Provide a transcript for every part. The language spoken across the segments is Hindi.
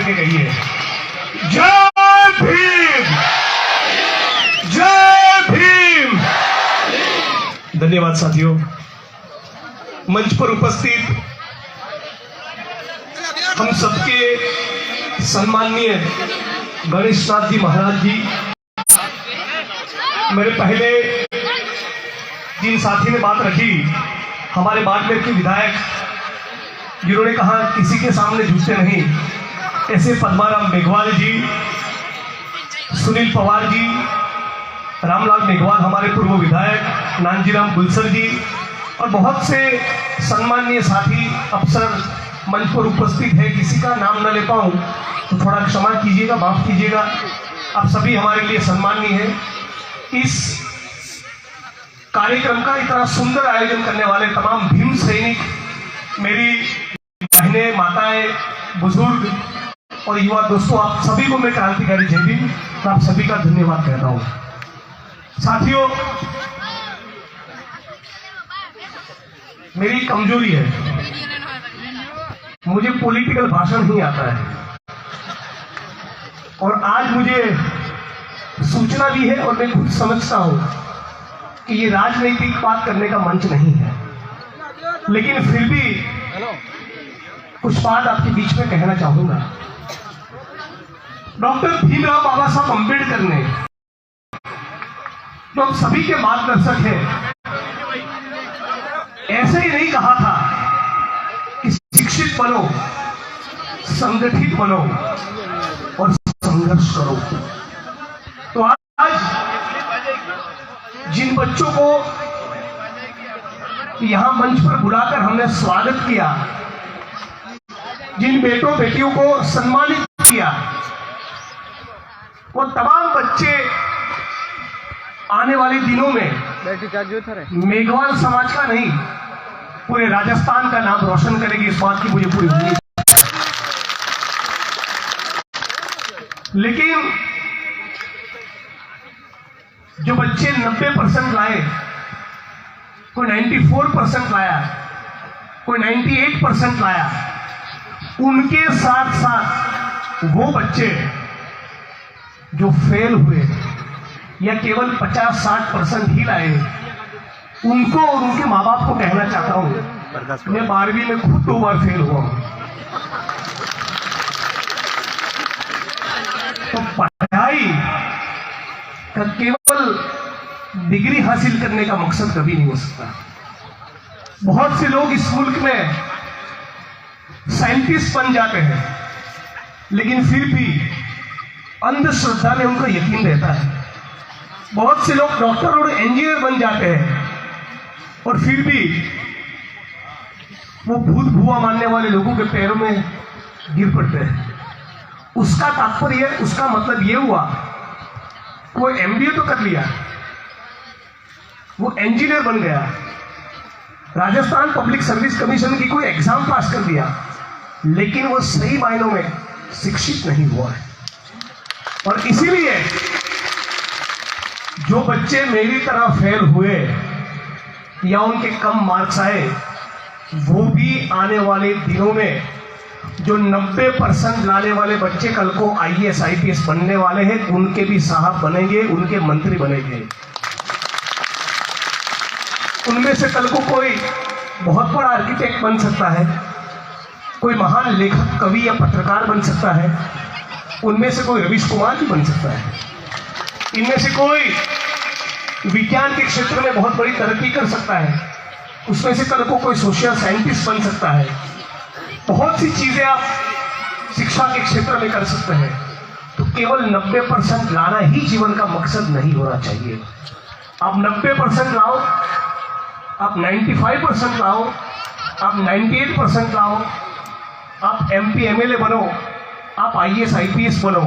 के कहिए, जय भीम, जय भीम। धन्यवाद साथियों। मंच पर उपस्थित हम सबके सम्माननीय गणेशनाथ जी महाराज जी, मेरे पहले जिन साथी ने बात रखी, हमारे बाड़मेर के विधायक, जिन्होंने कहा किसी के सामने झुकते नहीं, ऐसे पद्माराम मेघवाल जी, सुनील पवार जी, रामलाल मेघवाल हमारे पूर्व विधायक, नानजीराम गुलसर जी और बहुत से सम्माननीय साथी अफसर मंच पर उपस्थित है। किसी का नाम न ले पाऊं तो थोड़ा क्षमा कीजिएगा, माफ कीजिएगा। आप सभी हमारे लिए सम्माननीय है। इस कार्यक्रम का इतना सुंदर आयोजन करने वाले तमाम भीम सैनिक, मेरी बहनें, माताएं, बुजुर्ग और युवा दोस्तों, आप सभी को मैं क्रांतिकारी जय भीम, तो आप सभी का धन्यवाद कहता हूं। साथियों, मेरी कमजोरी है, मुझे पॉलिटिकल भाषण नहीं आता है और आज मुझे सूचना भी है और मैं खुद समझता हूं कि ये राजनीतिक बात करने का मंच नहीं है, लेकिन फिर भी कुछ बात आपके बीच में कहना चाहूंगा। डॉक्टर भीमराव बाबा साहब अंबेडकर ने, जो हम सभी के मार्गदर्शक हैं, ऐसे ही नहीं कहा था कि शिक्षित बनो, संगठित बनो और संघर्ष करो। तो आज जिन बच्चों को यहां मंच पर बुलाकर हमने स्वागत किया, जिन बेटों बेटियों को सम्मानित किया, वो तमाम बच्चे आने वाले दिनों में मेघवाल समाज का नहीं, पूरे राजस्थान का नाम रोशन करेगी, इस बात की मुझे पूरी उम्मीद है। लेकिन जो बच्चे 90% लाए, कोई 94% लाया, कोई 98% लाया, उनके साथ साथ वो बच्चे जो फेल हुए या केवल 50-60% ही लाए, उनको और उनके माँ बाप को कहना चाहता हूं, मैं 12वीं में खुद 2 बार फेल हुआ हूं। तो पढ़ाई का केवल डिग्री हासिल करने का मकसद कभी नहीं हो सकता। बहुत से लोग इस मुल्क में साइंटिस्ट बन जाते हैं, लेकिन फिर भी अंधश्रद्धा में उनको यकीन रहता है। बहुत से लोग डॉक्टर और इंजीनियर बन जाते हैं और फिर भी वो भूत भुआ मानने वाले लोगों के पैरों में गिर पड़ते हैं। उसका तात्पर्य, उसका मतलब ये हुआ, वो एमबीए तो कर लिया, वो इंजीनियर बन गया, राजस्थान पब्लिक सर्विस कमीशन की कोई एग्जाम पास कर दिया, लेकिन वो सही मायनों में शिक्षित नहीं हुआ है। और इसीलिए जो बच्चे मेरी तरह फेल हुए या उनके कम मार्क्स आए, वो भी आने वाले दिनों में जो 90% लाने वाले बच्चे कल को IAS IPS बनने वाले हैं, उनके भी साहब बनेंगे, उनके मंत्री बनेंगे। उनमें से कल को कोई बहुत बड़ा आर्किटेक्ट बन सकता है, कोई महान लेखक, कवि या पत्रकार बन सकता है, उनमें से कोई रवीश कुमार भी बन सकता है, इनमें से कोई विज्ञान के क्षेत्र में बहुत बड़ी तरक्की कर सकता है, उसमें से कल को कोई सोशल साइंटिस्ट बन सकता है। बहुत सी चीजें आप शिक्षा के क्षेत्र में कर सकते हैं। तो केवल 90% लाना ही जीवन का मकसद नहीं होना चाहिए। आप 90% लाओ, आप 95% लाओ, आप 98% लाओ, आप MP MLA बनो, आप IAS IPS बनो,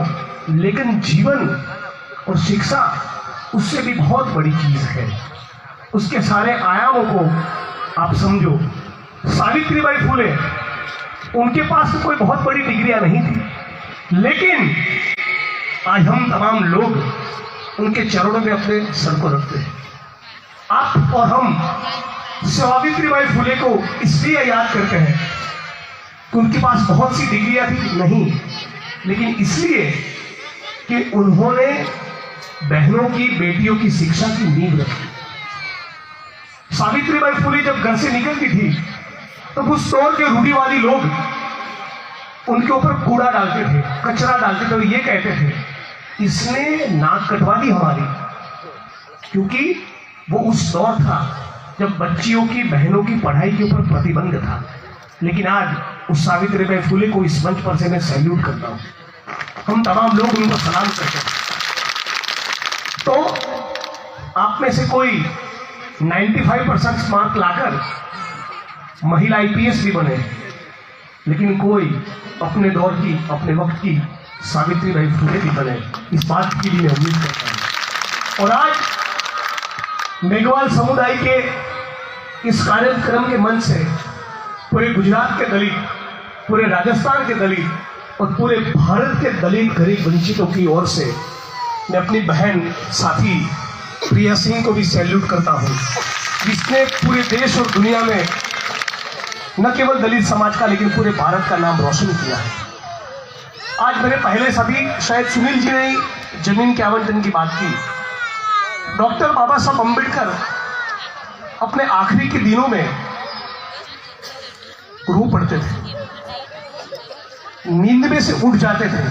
लेकिन जीवन और शिक्षा उससे भी बहुत बड़ी चीज है। उसके सारे आयामों को आप समझो। सावित्रीबाई फुले, उनके पास तो कोई बहुत बड़ी डिग्रियां नहीं थी, लेकिन आज हम तमाम लोग उनके चरणों में अपने सर को रखते हैं। आप और हम सावित्रीबाई फुले को इसलिए याद करते हैं कि उनके पास बहुत सी डिग्रियां थी, नहीं, लेकिन इसलिए कि उन्होंने बहनों की, बेटियों की शिक्षा की नींव रखी। सावित्रीबाई फुले जब घर से निकलती थी तो उस दौर के रूढ़िवादी लोग उनके ऊपर कूड़ा डालते थे, कचरा डालते थे और ये कहते थे इसने नाक कटवा दी हमारी, क्योंकि वो उस दौर था जब बच्चियों की, बहनों की पढ़ाई के ऊपर प्रतिबंध था। लेकिन आज उस सावित्रीबाई फुले को इस मंच पर से मैं सैल्यूट करता हूं, हम तमाम लोग उनको सलाम करते हैं। तो आप में से कोई 95% मार्क लाकर महिला IPS भी बने, लेकिन कोई अपने दौर की, अपने वक्त की सावित्रीबाई फुले भी बने, इस बात की भी मैं उम्मीद करता हूं। और आज मेघवाल समुदाय के इस कार्यक्रम के मंच से पूरे गुजरात के दलित, पूरे राजस्थान के दलित और पूरे भारत के दलित गरीब वंचितों की ओर से मैं अपनी बहन साथी प्रिया सिंह को भी सैल्यूट करता हूं, जिसने पूरे देश और दुनिया में न केवल दलित समाज का लेकिन पूरे भारत का नाम रोशन किया है। आज मेरे पहले सभी, शायद सुनील जी ने जमीन के आवंटन की बात की। डॉक्टर बाबा साहब अम्बेडकर अपने आखिरी के दिनों में रो पड़ते थे, नींद में से उठ जाते थे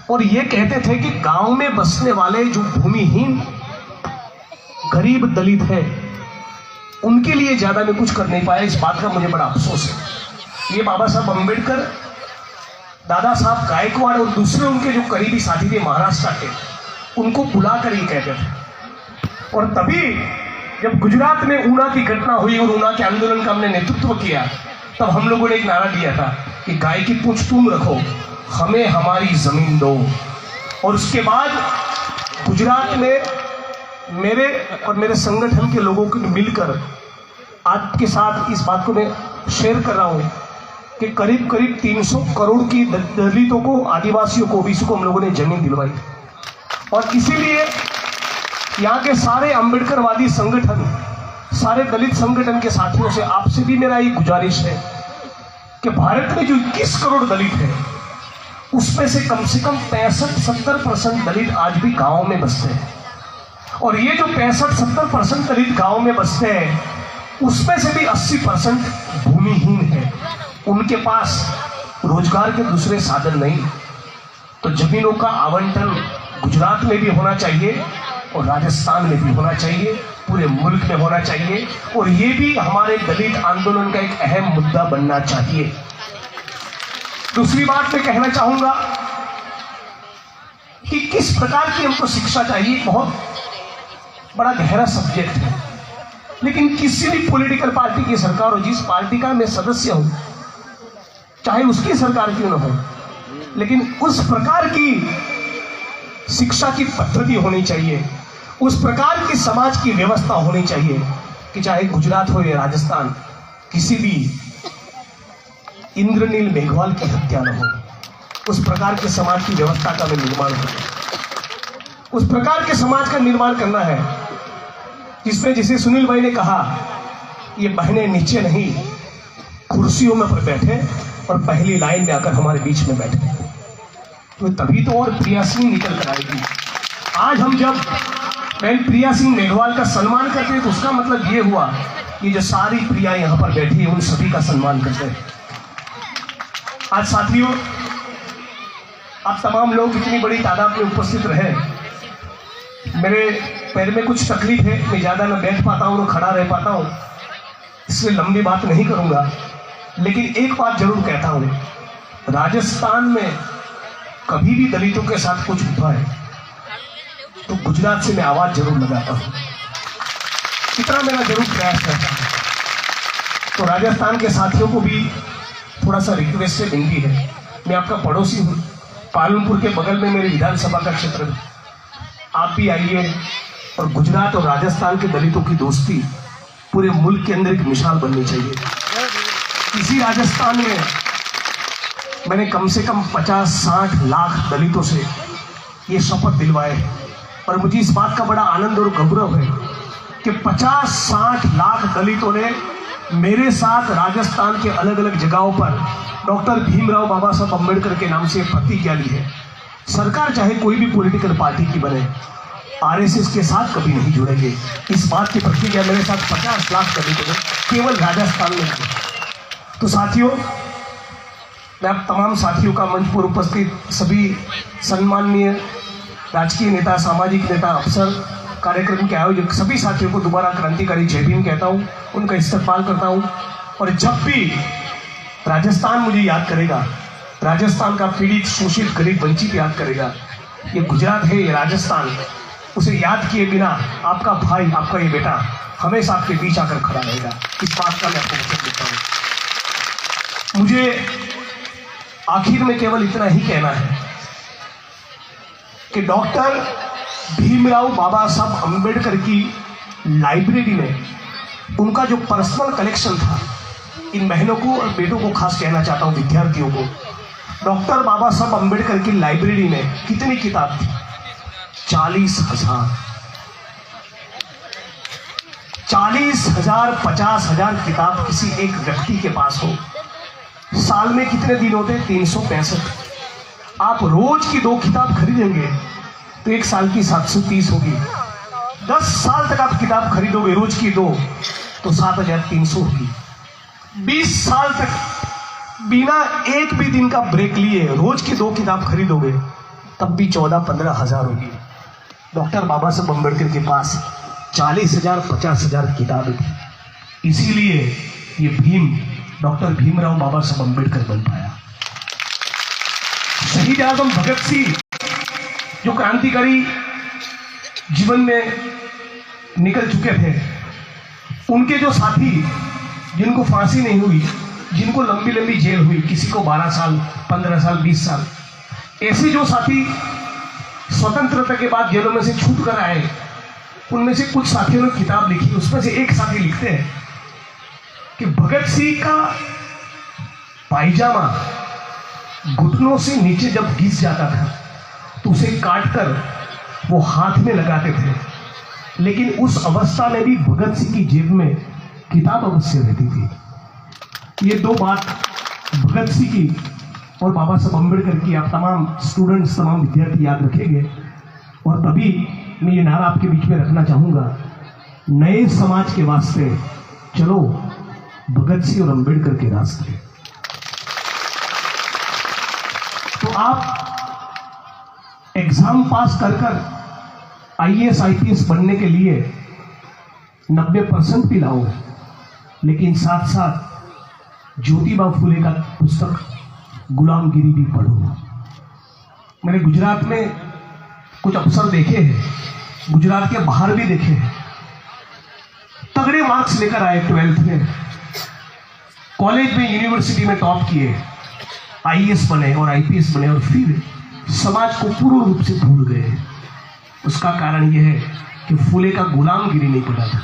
और ये कहते थे कि गांव में बसने वाले जो भूमिहीन गरीब दलित है उनके लिए ज्यादा मैं कुछ कर नहीं पाया। इस बात का मुझे बड़ा अफसोस है। ये बाबा साहब अम्बेडकर, दादा साहब गायकवाड़ और दूसरे उनके जो करीबी साथी थे महाराष्ट्र के, उनको बुलाकर ये कहते थे। और तभी जब गुजरात में ऊना की घटना हुई और ऊना के आंदोलन का हमने नेतृत्व किया, तब हम लोगों ने एक नारा दिया था कि गाय की पूंछ तुम रखो, हमें हमारी जमीन दो। और उसके बाद गुजरात में मेरे और मेरे संगठन के लोगों को मिलकर आपके साथ इस बात को मैं शेयर कर रहा हूं कि करीब करीब 300 करोड़ की दलितों को, आदिवासियों को, ओबीसी को हम लोगों ने जमीन दिलवाई। और इसीलिए यहाँ के सारे अम्बेडकरवादी संगठन, सारे दलित संगठन के साथियों से आपसे भी मेरा एक गुजारिश है कि भारत में जो 21 करोड़ दलित है उसमें से कम 65-70% दलित आज भी गांव में बसते हैं। और ये जो 65-70% दलित गांव में बसते हैं उसमें से भी 80% भूमिहीन है, उनके पास रोजगार के दूसरे साधन नहीं। तो जमीनों का आवंटन गुजरात में भी होना चाहिए और राजस्थान में भी होना चाहिए, पूरे मुल्क में होना चाहिए। और ये भी हमारे दलित आंदोलन का एक अहम मुद्दा बनना चाहिए। दूसरी बात मैं कहना चाहूंगा कि किस प्रकार की हमको शिक्षा चाहिए, बहुत बड़ा गहरा सब्जेक्ट है। लेकिन किसी भी पॉलिटिकल पार्टी की सरकार हो, जिस पार्टी का मैं सदस्य हूं, चाहे उसकी सरकार क्यों न हो, लेकिन उस प्रकार की शिक्षा की पद्धति होनी चाहिए, उस प्रकार की समाज की व्यवस्था होनी चाहिए कि चाहे गुजरात हो या राजस्थान, किसी भी इंद्रनील मेघवाल की हत्या न हो। उस प्रकार के समाज की व्यवस्था का निर्माण हो, उस प्रकार के समाज का निर्माण करना है जिसमें, जिसे सुनील भाई ने कहा, ये बहनें नीचे नहीं कुर्सियों में पर बैठे और पहली लाइन में आकर हमारे बीच में बैठे, तो तभी तो और प्रिया सिंह निकल कर आएगी। आज हम जब बहन प्रिया सिंह मेघवाल का सम्मान करते हैं तो उसका मतलब ये हुआ कि जो सारी प्रिया यहां पर बैठी है उन सभी का सम्मान करते हैं। आज साथियों, आप तमाम लोग इतनी बड़ी तादाद में उपस्थित रहे। मेरे पैर में कुछ तकलीफ है, मैं ज्यादा न बैठ पाता हूँ न खड़ा रह पाता हूँ, इसलिए लंबी बात नहीं करूंगा। लेकिन एक बात जरूर कहता हूं, राजस्थान में कभी भी दलितों के साथ कुछ हुआ है तो गुजरात से मैं आवाज जरूर लगाता हूं, इतना मेरा जरूर प्रयास रहता है। तो राजस्थान के साथियों को भी थोड़ा सा रिक्वेस्ट से विनती है, मैं आपका पड़ोसी हूं, पालनपुर के बगल में मेरी विधानसभा का क्षेत्र है, आप भी आइए और गुजरात और राजस्थान के दलितों की दोस्ती पूरे मुल्क के अंदर एक मिसाल बननी चाहिए। इसी राजस्थान में मैंने कम से कम 50-60 लाख दलितों से ये शपथ दिलवाए और मुझे इस बात का बड़ा आनंद और गौरव है कि 50-60 लाख दलितों ने मेरे साथ राजस्थान के अलग अलग जगहों पर डॉक्टर भीमराव बाबा साहब अम्बेडकर के नाम से प्रतिज्ञा ली है। सरकार चाहे कोई भी पॉलिटिकल पार्टी की बने, आरएसएस के साथ कभी नहीं जुड़ेंगे। इस बात की प्रतिज्ञा मेरे साथ 50 लाख करनी पड़े केवल राजस्थान में। तो साथियों, मैं आप तमाम साथियों का मंच पर उपस्थित सभी सम्माननीय राजकीय नेता, सामाजिक नेता, अफसर, कार्यक्रम के आयोजक सभी साथियों को दोबारा क्रांतिकारी जय भीम कहता हूँ, उनका इस्तेमाल करता हूँ। और जब भी राजस्थान मुझे याद करेगा, राजस्थान का पीड़ित, शोषित, गरीब, वंचित याद करेगा, ये गुजरात है, ये राजस्थान, उसे याद किए बिना आपका भाई, आपका ये बेटा हमेशा आपके बीच आकर खड़ा रहेगा। इस बात का मैं आपको वचन देता हूँ। मुझे आखिर में केवल इतना ही कहना है कि डॉक्टर भीमराव बाबा साहब अम्बेडकर की लाइब्रेरी में उनका जो पर्सनल कलेक्शन था, इन बहनों को और बेटों को खास कहना चाहता हूं, विद्यार्थियों को, डॉक्टर बाबा साहब अम्बेडकर की लाइब्रेरी में कितनी किताब थी? 40,000, 40,000, 50,000 किताब किसी एक व्यक्ति के पास हो। साल में कितने दिन होते? 365। आप रोज की 2 किताब खरीदेंगे तो एक साल की 730 होगी। 10 साल तक आप किताब खरीदोगे रोज की 2 तो 7,300 होगी। 20 साल तक बिना एक भी दिन का ब्रेक लिए रोज की 2 किताब खरीदोगे तब भी 14-15 हजार होगी। डॉक्टर बाबा साहब अम्बेडकर के पास 40,000, 50,000 किताबें थी। इसीलिए ये भीम, डॉक्टर भीमराव बाबा साहब अम्बेडकर बन पाया। शहीद आजम भगत सिंह जो क्रांतिकारी जीवन में निकल चुके थे, उनके जो साथी जिनको फांसी नहीं हुई, जिनको लंबी लंबी जेल हुई, किसी को 12 साल, 15 साल, 20 साल, ऐसे जो साथी स्वतंत्रता के बाद जेलों में से छूट कर आए, उनमें से कुछ साथियों ने किताब लिखी। उसमें से एक साथी लिखते हैं कि भगत सिंह का पायजामा घुटनों से नीचे जब घिस जाता था तो उसे काटकर वो हाथ में लगाते थे, लेकिन उस अवस्था में भी भगत सिंह की जेब में किताब अवश्य रहती थी। ये 2 बात भगत सिंह की और बाबा साहब अम्बेडकर की आप तमाम स्टूडेंट्स, तमाम विद्यार्थी याद रखेंगे। और तभी मैं ये नारा आपके बीच में रखना चाहूँगा, नए समाज के वास्ते चलो भगत सिंह और अम्बेडकर के रास्ते। तो आप एग्जाम पास कर IAS IPS बनने के लिए 90% भी लाओ, लेकिन साथ साथ ज्योतिबा फुले का पुस्तक गुलामगिरी भी पढ़ो। मैंने गुजरात में कुछ अफसर देखे हैं, गुजरात के बाहर भी देखे हैं, तगड़े मार्क्स लेकर आए 12th में, कॉलेज में, यूनिवर्सिटी में टॉप किए, IAS बने और IPS बने, और फिर समाज को पूर्ण रूप से भूल गए। उसका कारण यह है कि फुले का गुलामगिरी नहीं पढ़ा था।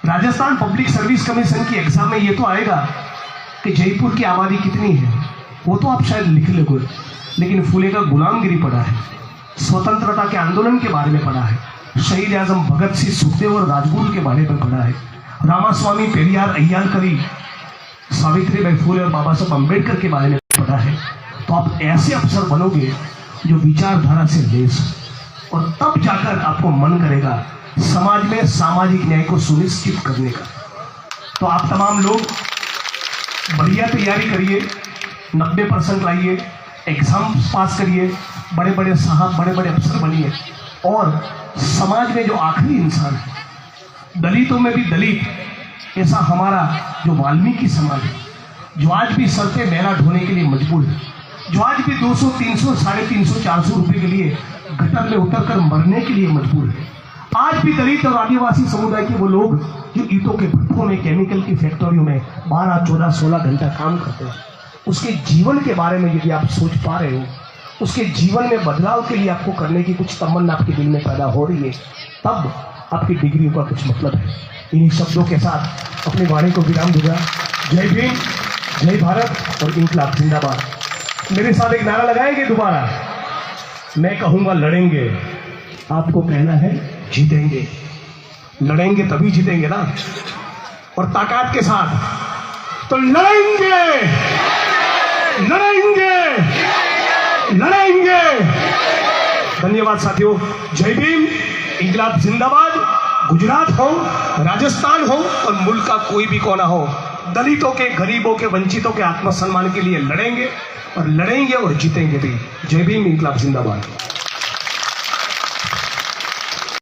राजस्थान पब्लिक सर्विस कमीशन की एग्जाम में यह तो आएगा कि जयपुर की आबादी कितनी है, वो तो आप शायद लिख लोगे, लेकिन फुले का गुलामगिरी पढ़ा है, स्वतंत्रता के आंदोलन के बारे में पढ़ा है, शहीद आजम भगत सिंह, सुखदेव और राजगुरु के बारे में पढ़ा है, रामास्वामी, पेरियार, अय्यारकरी, सावित्रीबाई फुले और बाबा साहब अम्बेडकर के बारे में पढ़ा है। तो आप ऐसे अफसर बनोगे जो विचारधारा से लेस, और तब जाकर आपको मन करेगा समाज में सामाजिक न्याय को सुनिश्चित करने का। तो आप तमाम लोग बढ़िया तैयारी करिए, 90% लाइए, एग्जाम पास करिए, बड़े बड़े साहब, बड़े बड़े अफसर बनिए। और समाज में जो आखिरी इंसान है, दलितों में भी दलित, ऐसा हमारा जो वाल्मीकि समाज है, जो आज भी सर पे मैला ढोने के लिए मजबूर है, जो आज भी 200, 300, 350, 400 रुपए के लिए गटर में उतरकर मरने के लिए मजबूर है। आज भी दलित और आदिवासी समुदाय के वो लोग जो ईंटों के भट्ठों में, केमिकल की फैक्ट्रियों में 12, 14, 16 घंटा काम करते हैं, उसके जीवन के बारे में यदि आप सोच पा रहे हो, उसके जीवन में बदलाव के लिए आपको करने की कुछ तमन्ना आपके दिल में पैदा हो रही है, तब आपकी डिग्री का कुछ मतलब है। इन्हीं शब्दों के साथ अपनी वाणी को विराम दूंगा। जय भीम, जय भारत और इंकलाब जिंदाबाद। मेरे साथ एक नारा लगाएंगे दोबारा? मैं कहूँगा लड़ेंगे, आपको कहना है जीतेंगे। लड़ेंगे तभी जीतेंगे ना। और ताकत के साथ, तो लड़ेंगे लड़ेंगे लड़ेंगे। धन्यवाद साथियों। जय भीम। इंकलाब जिंदाबाद। गुजरात हो, राजस्थान हो और मुल्क का कोई भी कोना हो, दलितों के, गरीबों के, वंचितों के आत्मसम्मान के लिए लड़ेंगे और जीतेंगे भी। जय भीम। इंकलाब जिंदाबाद।